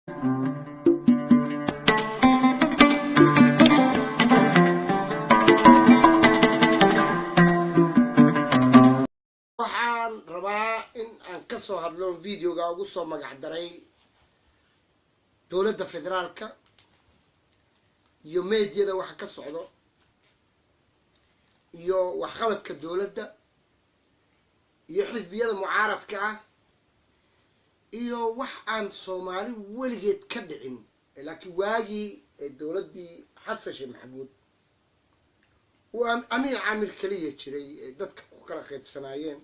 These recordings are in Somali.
waxaan rabaa in aan ka soo hadlo videoga ugu soo magac daray dowladda federaalka iyo meediyada waxa ka socdo iyo waxqabadka dowladda iyo xisbiyada mucaaradka ah iyo wax aan Soomaali weligeed ka dhicin laakiin waagii dowladdii Xasan Sheekh Maxamuud waa amiir caamir kaliya jiray dadka ku kala qaybsanaayeen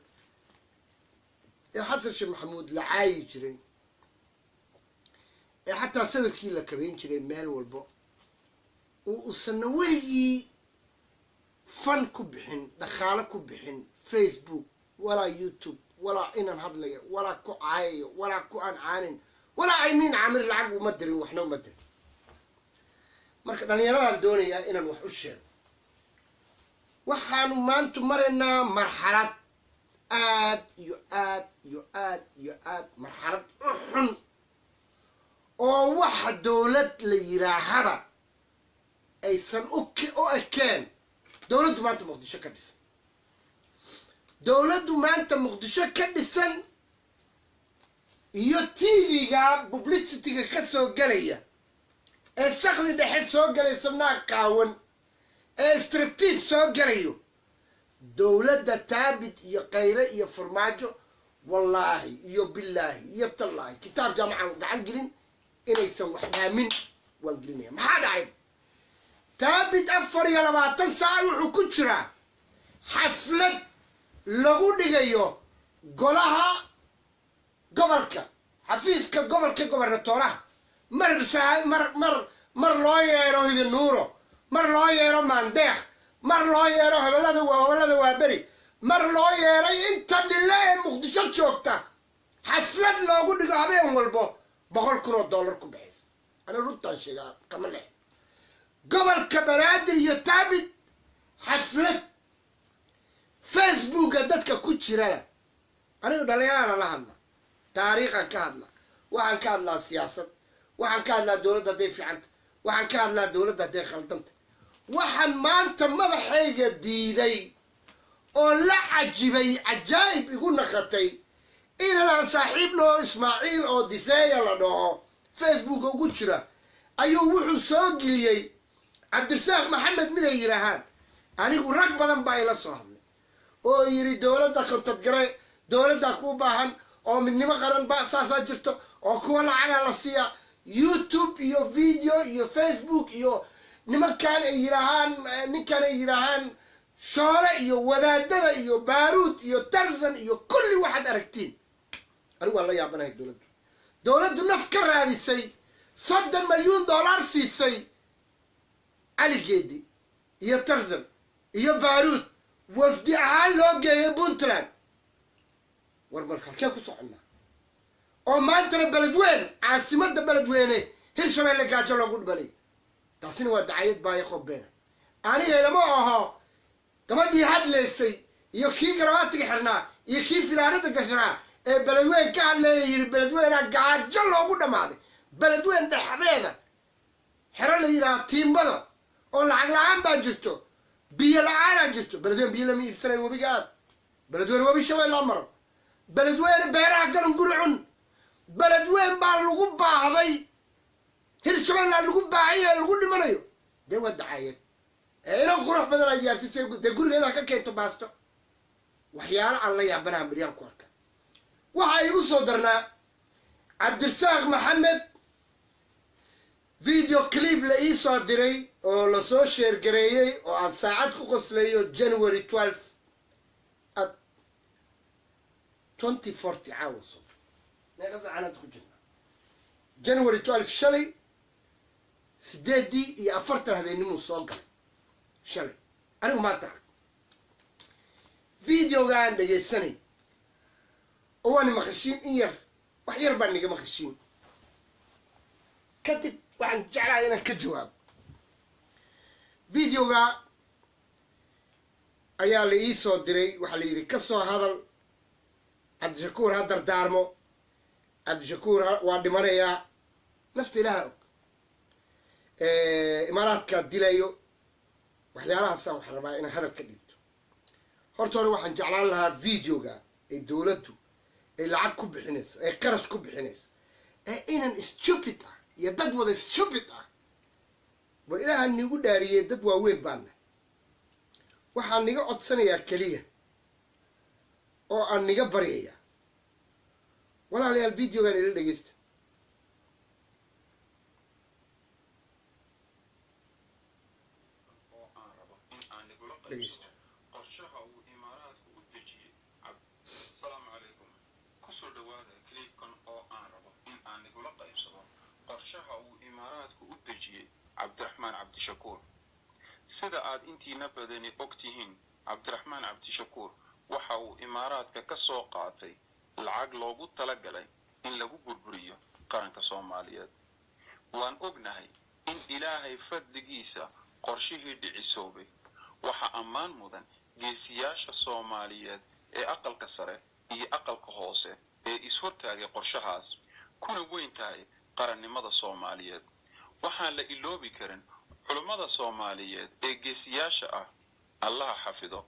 Xasan Sheekh Maxamuud la caayi jiray xataa sawirkii la kabeyn jiray meel walbo uusan weligii fan ku bixin dhaqaale ku bixin Facebook ولا يوتيوب ولا إن هذلية ولا كعاية ولا كأن عانين ولا عيمين عامر العقل ومدري وإحنا ومدري مركنا نرى الدنيا إن الوحوشين وحنا ما أنتم مرنا مرحلة يؤاد مرحلة أحن أو واحد دولة ليراهرة أي سن أو أكان دولة ما أنتم مقدسة كبس دولة ما أنت مقدسة كبسن يوتيفيغا بوبليسيتيغا كسو غالية السخذ دحي سو غالي سمنا كاون استريبتيف سو غاليو دولة تابت يا قيرة يا فرماجو والله يا بالله يا تالله كتاب جامعة قاعد قلين إنه يسوي حنا من وانقلني ما حدا عيب تابت أفر يا لما تنسى وكتشرة حفلة لغو دغيو غولها gobolka xafiiska gobolka gobernatoraha mar loo yeero hidin nuuro mar loo yeero maandeex mar loo yeero hawlada waa beri mar loo yeeray inta dhilay muqdisho joogta xaflad loogu dhigo habeen walbo $100,000 ku bixis ana runtaan sheegaa kama leh gobolka banaadir iyo taabid xaflad Facebook dadka ku jirana anigu dhalinyarada la hadla taariikha ka hadla waxaan ka hadlaa siyaasad waxaan ka hadlaa dowladda day fiicanta waxaan ka hadlaa dowladda day khaldanta waxaan maanta madaxayga diiday oo la cajibay ajaayib igu naqatay inaan saaxiibno Ismaaciil oo diseeya la dhaho Facebook ugu jira ayuu wuxuu soo geliyay Cabdirasaaq Maxamed mid ay yiraahaan anigu rag badan baa ila soo hadlay oo yiri dowladda kontad garay dowladda ku baahan oo midnimo qaran ba saasa jirto oo kuwa lacag la siiya YouTube iyo video iyo Facebook iyo nimankan ay yiraahaan ninkan ay yiraahaan shoole iyo wadaadada iyo baaruud iyo tarzan iyo kulli waxad aragtiin anigu waa la yaabanahay dowladdu naf ka raadisay $30 milyan siisay Ali Geedi iyo tarzan iyo baaruud wafdi ahaan loo geeyay Puntland warbar halkee ku soconnaa oo maanta beledweyne caasimadda beledweyne Hirshabeelle gaajo loogu dhimanay taasina waa dacayad baaya qobeena aniga lama aho gabadhii hadlaysay iyo kii garawaatiga xirnaa iyo kii filaanada gashnaa ee beledweyne ka hadlayay yiri beledweyne gaajo loogu dhamaaday beledweyne dhexdeeda xero la yiraahdo tiimbada oo lacag la'aan baa jirto biyo la'aan jirto beledweyne biyo lama iibsanay wabigaad beledweyne wabi Shabeelle maro beledweyne beeraha galan guricun beledweyne baa lagu baahday Hirshabeelle lagu baahayay lagu dhimanayo de wadacayad ina qurux badan ay yaabtay de gurigeeda ka keento baasto waxyaalo aan la yaabanahay Maryam ku arka waxa igu soo darnaa Cabdirasaaq Maxamed video clip la ii soo diray oo la soo share gareeyay oo aan saacad ku qoslayo January 12 at 2040 عاوز نقص عناد كجنا January 12 شلي سدادي يأفرتها بينهم الصاقة شلي أنا ما تعرف فيديو قاعد دقي السنة وأنا مخشين إير وحير بني مخشين كتب وعن جعل علينا كجواب فيديو قاعد أيا اللي يسوى دري وحلي يركسو هذا عبد الشكور هذا دارمو عبد الشكور وادي مريا nafta ilaaha og imaaraadkaa dilayo waxyaalahaasaan waxaan rabaa inaan hadal ka dhibto horta hore waxaan jeclaan lahaa videoga ay dowladdu ay lacag ku bixinayso ay qarash ku bixinayso inan stupid ah iyo dad wada stupid ah bal ilaaha nigu dhaariyey dad waaweyn baana waxaan niga codsanayaa keliya oo aan niga baryayaa walaalayaal videogan ila dhegeysta qorshaha uu imaaraadku u dejiyey asalaamu calaykum kusoo dhawaada clipkan oo aan rabo in aan nigula qaybsado qorshaha uu imaaraadku u dejiyey cabdiraxmaan cabdishakuur sida aad intiina badani og tihiin cabdiraxmaan cabdishakuur waxa uu imaaraadka ka soo qaatay lacag loogu talagalay in lagu burburiyo qaranka soomaaliyeed waan ognahay in ilaahay fadligiisa qorshihii dhicisoobay waxa ammaan mudan geesiyaasha soomaaliyeed ee aqalka sare iyo aqalka hoose ee ishortaagay qorshahaas kuna weyn tahay qarannimada soomaaliyeed waxaan la iloobi karin culummada soomaaliyeed ee geesiyaasha ah allaha xafido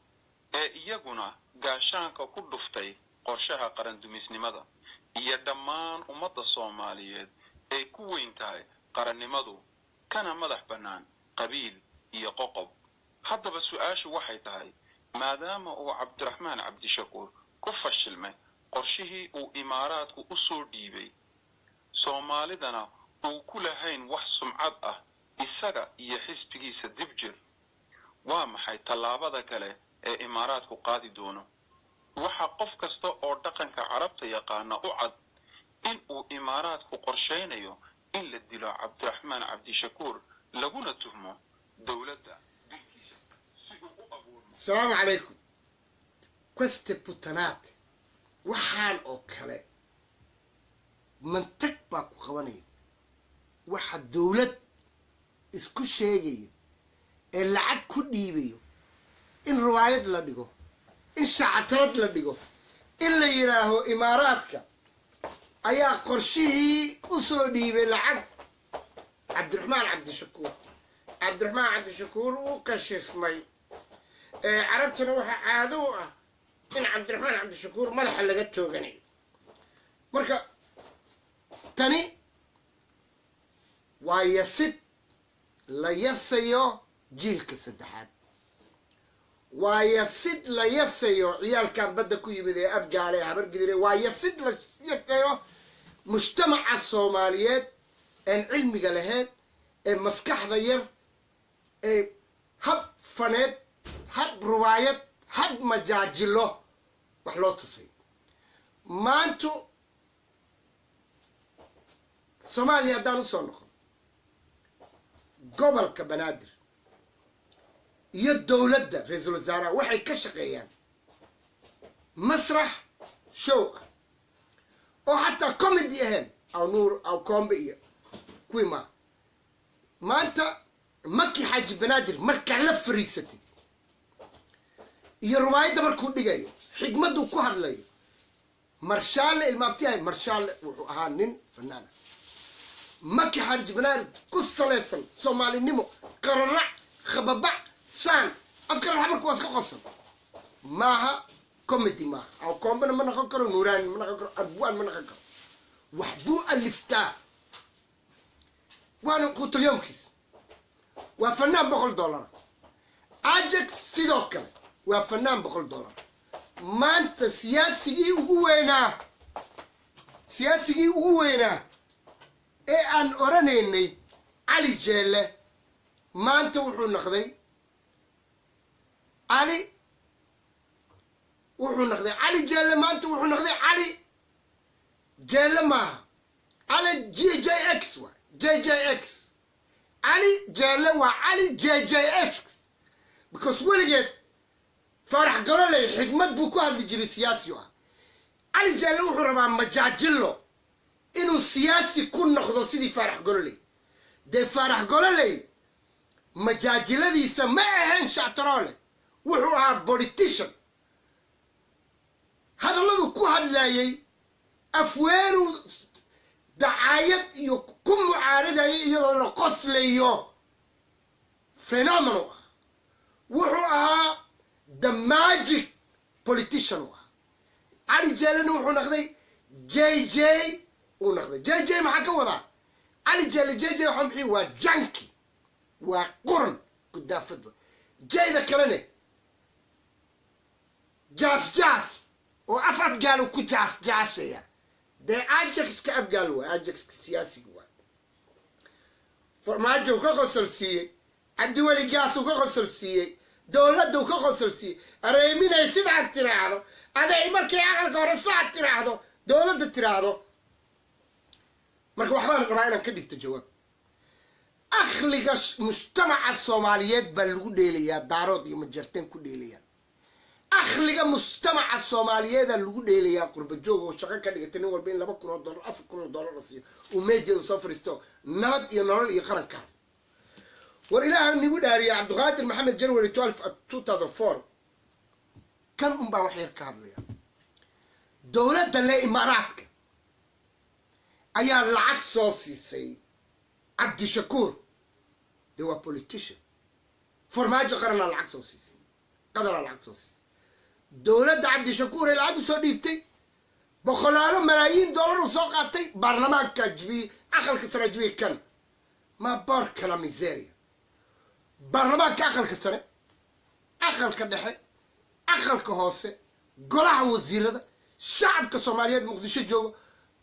ee iyaguna gaashaanka ku dhuftay qorshaha qarandumisnimada iyo dhammaan ummadda soomaaliyeed ee ku weyn tahay qarannimadu kana madax bannaan qabiil iyo qoqob haddaba su-aashu waxay tahay maadaama uu cabdiraxmaan cabdishakuur ku fashilmay qorshihii uu imaaraadku u soo dhiibay soomaalidana uu ku lahayn wax sumcad ah isaga iyo xisbigiisa dib jir waa maxay tallaabada kale ee imaaraadku qaadi doono waxa qof kasta oo dhaqanka carabta yaqaana u cad in uu imaaraadku qorshaynayo in la dilo cabdiraxmaan cabdishakuur laguna tuhmo dowladda السلام عليكم كوست بوتنات وحان او كله منطق باكو خواني واحد دولة اسكو شيغي اللعب كديبيو ان روايد لا ديغو ان شعترد لا ديغو الا يراهو اماراتك ايا قرشيه اسو ديبي لعب عبد الرحمن عبد الشكور وكشف مي عربتنا وحا عادوه إن عبد الرحمن عبد الشكور ملح اللي قدتو غني مركا تاني ويسد لا يسيو جيلك سدحات ويسد لا يسيو عيال كان بدكو يبدي أبقى عليها برقدري ويسد لا يسيو مجتمع الصوماليات ان علمي قالهان ان مفكح ضير ان هب فنات هب روايات هب مجاجله وحلو تصيب ما انتو صوماليا دانو صنقم قبل كبنادر يدولة دا رئيس الوزراء وحي كشقيان مسرح شو او حتى كوميدي اهم او نور او كومبي كويما ما انت مكي حاج بنادر مركع لفريستي iyo ruwaayada markuu dhigayo xigmadu ku hadlayo marshaale ilmaabtiyahay marshaale wuxuu ahaa nin fanaana maki xarj banaad ku salaysan soomaalinimo qararac khababac saan afkar markuu waska qosan maaha comedy maaha aw koombana ma noqon karo nuuraan ma noqon karo abwaan ma noqon karo wax buu aliftaa waana quutul yomkiis waa fanaan $100 ajax sidoo kale waa fanaan $100 maanta siyaasigii ugu weynaa ee aan oranaynay cali jeelle maanta wuxuu noqday cali jeelle maanta wuxuu noqday cali jeelle maaha cali JJX waa JJX cali jeelle waa cali JJX because weligeed فرح قالوا لي حكمت بوكو هذا الجري سياسي علي جالو حرما مجاجلو إنه سياسي كون نخذو سيدي فرح قالوا لي دي فرح قالوا لي مجاجلة دي سمعهن شعترالي وحوها بوليتيشن هذا الله كو هاد لايي أفوانو دعاية يكون معارضة يضل قصل يو فينومينو وحوها the magic politician علي جيلان وحو نخذي جي جي ونخذي جي جي ما كوضع علي جيلان جي جي وحو محي وجانكي وقرن قد فضل جي ذا كلاني جاس وأفراد قالوا كو جاس يا ده أجكس كأب قالوا أجكس سياسي هو فرماجو كخسر سيه الدول جاسو كخسر سيه دولة كخسر سيه الرئيمين يصير عن تراعه هذا يمرك يعقل قرصة عن تراعه دولة تراعه مرك وحبان قرائنا كدك تجواب أخلق مجتمع الصوماليات بالوديلية دارود يمجرتين كوديلية أخلق مجتمع الصوماليات الوديلية قرب جوه وشغل كده تنين والبين لما كنا $4 $10 رصيد وميجي صفر استو ناد ينور يقرن كان والإله أن يقول يا عبد القادر محمد جنوري 12 2004 كم أمبا وحير كابليا دولة دلائي إماراتك أيا العكس صوصي عبد الشكور هو بوليتيشن فرماجو قرنا العكس صوصي قدر العكس صوصي دولة عبد الشكور العكس صديبتي بخلاله $ملايين وسوقاتي برلمان كجبي أخل كسر جبي كان ما بار كلام ميزيريا برلمان كأخل كسر أخل كدحي أخل كهوسة قلع وزيرة شعب كصوماليات مقدشة جوه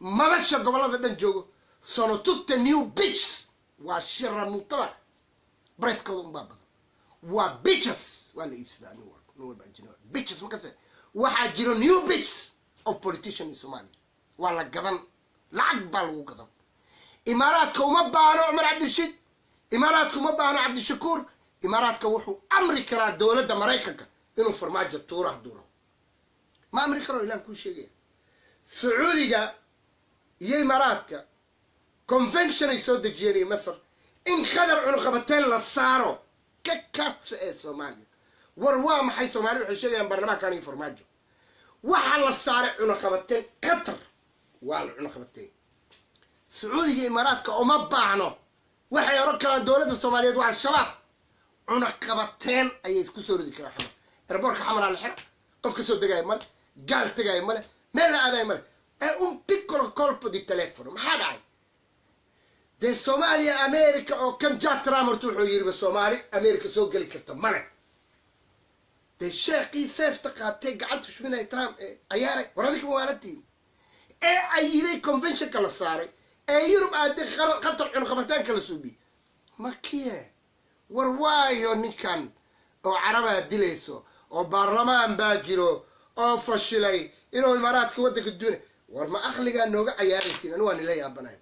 ملاشة قبلة دن جوه sono tutte new bitches وشر المطلع بريس كودون بابا وبيتشز ولا يبسدا نور بانجنور bitches مكسر واحد جيرو new bitches أو politician الصومالي ولا قدم العقبال وقدم إماراتكم ما بانوا عمر عبد الشيد إماراتكم ما بانوا عبد الشكور إماراتك وحو أمريكا دولة أمريكا إنه فرماجة تورا دوره ما أمريكا رو إلان كل شيء سعودية يا إماراتك كونفنشن يسود جيري مصر إن خدر عنقبتين للصارو ككات في سوماليا وروام حي سوماليا وحشية برلمان كان يفرماجه وحل الصارع عنقبتين قطر والعنقبتين سعودية إماراتك وما باعنو waxay oran karaan dawladda Soomaaliyeed waa shabaab cunaqabateen ayay isku soo ridi karaan xamar airportka xamar la xiro qof ka soo degay mal gaal tagay mal meel aaday mal ee un piccolo colpo di telefono maxaa dhacay de Soomaaliya America oo kan jaatra martuu wuxuu yiri Soomaali America soo gali karta male de sheekhi seefta qaatay gacanta shubinay Trump ayaaray waradii waalidtiin ee ayilay convention kala saaray يوروب عاد قطر عنقبتان كلا سوبي ما كيه وروايو نكان أو عربة دليسو أو برلمان باجرو أو فشلي إنه الإمارات كودك الدنيا ورما أخلق أنه عياري سين أنوان إليه أبنايم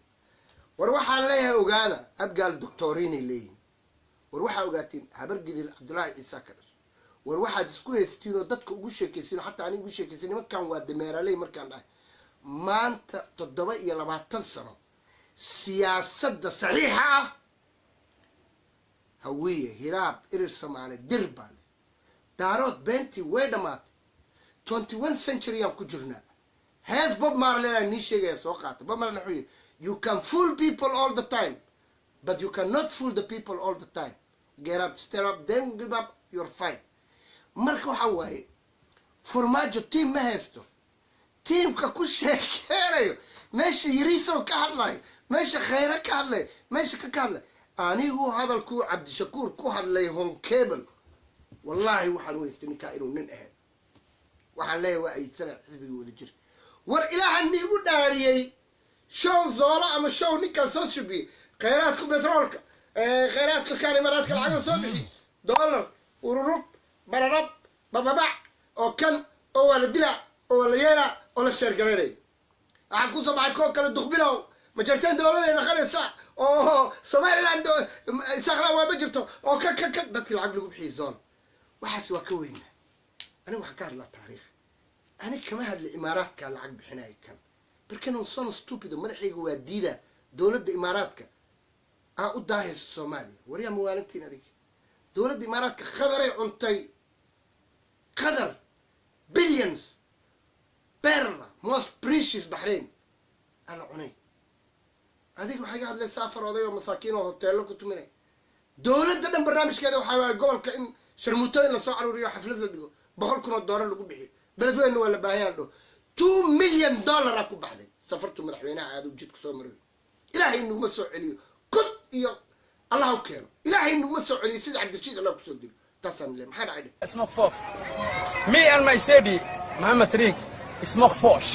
وروح عليها وقالا أبقى الدكتورين إليه وروح أوقاتين هبرقدي عبد الله عيسى وروح دسكوه ستينو دادك وقوشي كيسينو حتى عني وقوشي كيسينو ما كان واد ميرالي مركان لاي ما أنت تدوي إلى 20 سنة سياسة صحيحة هوية هراب إرسم على دربان دارات بنتي ويدمات 21 century يوم كجرنا هاز بوب مارلينا نيشيغي سوقات بوب مارلينا حوية you can fool people all the time but you cannot fool the people all the time get up stir up then give up your fight مركو حواي فرماجو تيم ما هستو تيم ككل شيء كيريو ماشي يريسو كهلاي ماشي خيرك كهلاي ماشي كهلاي أنا هو هذا الكو عبد الشكور كو هذا هون كابل والله وحن ويستني كائنو ننهي وحن لا وأي سنة حزبي وذكر والإله أني يقول داري شو زولا أما شو نيكا صوت بي خيراتكم بترولك خيراتك كان إماراتك العقل صوتي دولار ورب بررب بابا أو كان أو الدلع أو اليرا أو الشرقريني أحكوا صباح كوكا الدخبيلو مجرتين دولة نخلص أوه سومالي عنده ساخلا وبجرته أو كك دتك العقل بحيزون وحس وكوين أنا وحكار لا تاريخ أنا كمان هاد الإمارات كان العقل بحناي كان بركنوا صون ستوبيد وما دحيق واديدا دولة الإمارات كا قداهي الصومالي وريا موالنتين هذيك دولة الإمارات كا خضري عنتي خضر billions برا most precious بحرين أنا عني adiga waxay ka hadlaysaa afar oday oo masaakiin oo hoteello ku tuminay dowladda dhan barnaamijkeeda waxaa waaye gobolka in sharmuutooyin lasoo caruuriyo xaflad la dhigo $100,000 lagu bixiyo beledweyne waa la baahan dho $2 million ku baxday safartu madaxweynaha aad u jidka soo maray ilaahay nuguma soo celiyo kod iyo allah u keeno ilaahay nuguma soo celiyo sida cabdirashiid allah ku soo dilo taasaan leeyahay maxaa dhacay اسمه خفوف me and my sedi محمد تريك اسمه خفوش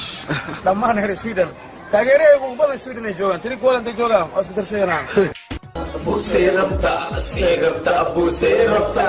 لما نهر سويدن تاgeeraygu ugu badan Sweden ay joogan tariiq wada joogan oo isku darsanayaan Abu Seyrabta